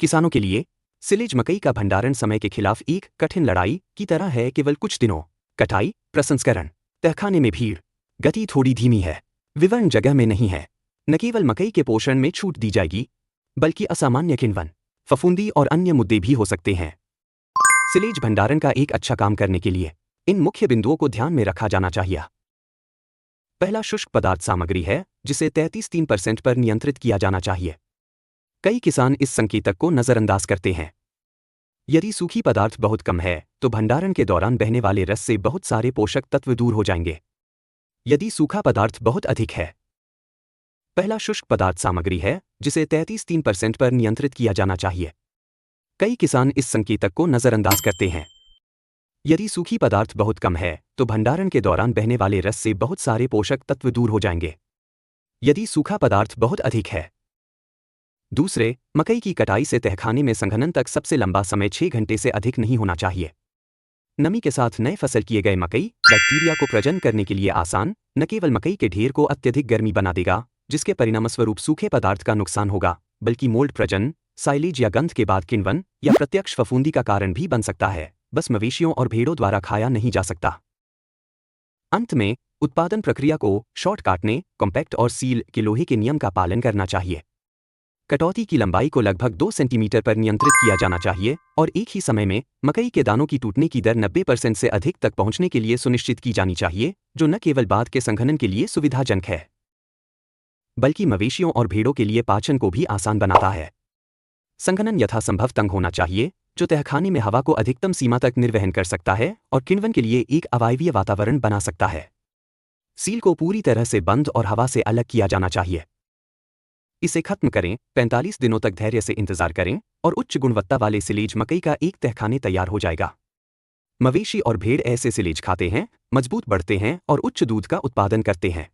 किसानों के लिए सिलेज मकई का भंडारण समय के खिलाफ एक कठिन लड़ाई की तरह है। केवल कुछ दिनों कटाई, प्रसंस्करण, तहखाने में भीड़, गति थोड़ी धीमी है, विवरण जगह में नहीं है। न केवल मकई के पोषण में छूट दी जाएगी, बल्कि असामान्य किण्वन, फफूंदी और अन्य मुद्दे भी हो सकते हैं। सिलेज भंडारण का एक अच्छा काम करने के लिए इन मुख्य बिंदुओं को ध्यान में रखा जाना चाहिए। पहला शुष्क पदार्थ सामग्री है, जिसे 33-3% पर नियंत्रित किया जाना चाहिए। कई किसान इस संकेतक को नजरअंदाज करते हैं। यदि सूखी पदार्थ बहुत कम है तो भंडारण के दौरान बहने वाले रस से बहुत सारे पोषक तत्व दूर हो जाएंगे। यदि सूखा पदार्थ बहुत अधिक है, पहला शुष्क पदार्थ सामग्री है, जिसे 33-3% पर नियंत्रित किया जाना चाहिए। कई किसान इस संकेतक को नजरअंदाज करते हैं। यदि सूखी पदार्थ बहुत कम है तो भंडारण के दौरान बहने वाले रस से बहुत सारे पोषक तत्व दूर हो जाएंगे। यदि सूखा पदार्थ बहुत अधिक है। दूसरे, मकई की कटाई से तहखाने में संघनन तक सबसे लंबा समय 6 घंटे से अधिक नहीं होना चाहिए। नमी के साथ नए फसल किए गए मकई बैक्टीरिया को प्रजनन करने के लिए आसान, न केवल मकई के ढेर को अत्यधिक गर्मी बना देगा, जिसके परिणामस्वरूप सूखे पदार्थ का नुकसान होगा, बल्कि मोल्ड प्रजनन, साइलेज या गंध के बाद किण्वन या प्रत्यक्ष फफूंदी का कारण भी बन सकता है, बस मवेशियों और भेड़ों द्वारा खाया नहीं जा सकता। अंत में, उत्पादन प्रक्रिया को शॉर्ट काटने, कॉम्पैक्ट और सील के लोहे के नियम का पालन करना चाहिए। कटौती की लंबाई को लगभग 2 सेंटीमीटर पर नियंत्रित किया जाना चाहिए और एक ही समय में मकई के दानों की टूटने की दर 90% से अधिक तक पहुंचने के लिए सुनिश्चित की जानी चाहिए, जो न केवल बाद के संघनन के लिए सुविधाजनक है, बल्कि मवेशियों और भेड़ों के लिए पाचन को भी आसान बनाता है। संघनन यथासंभव तंग होना चाहिए, जो तहखाने में हवा को अधिकतम सीमा तक निर्वहन कर सकता है और किण्वन के लिए एक अवायवीय वातावरण बना सकता है। सील को पूरी तरह से बंद और हवा से अलग किया जाना चाहिए। इसे खत्म करें, 45 दिनों तक धैर्य से इंतजार करें और उच्च गुणवत्ता वाले सिलेज मकई का एक तहखाने तैयार हो जाएगा। मवेशी और भेड़ ऐसे सिलेज खाते हैं, मजबूत बढ़ते हैं और उच्च दूध का उत्पादन करते हैं।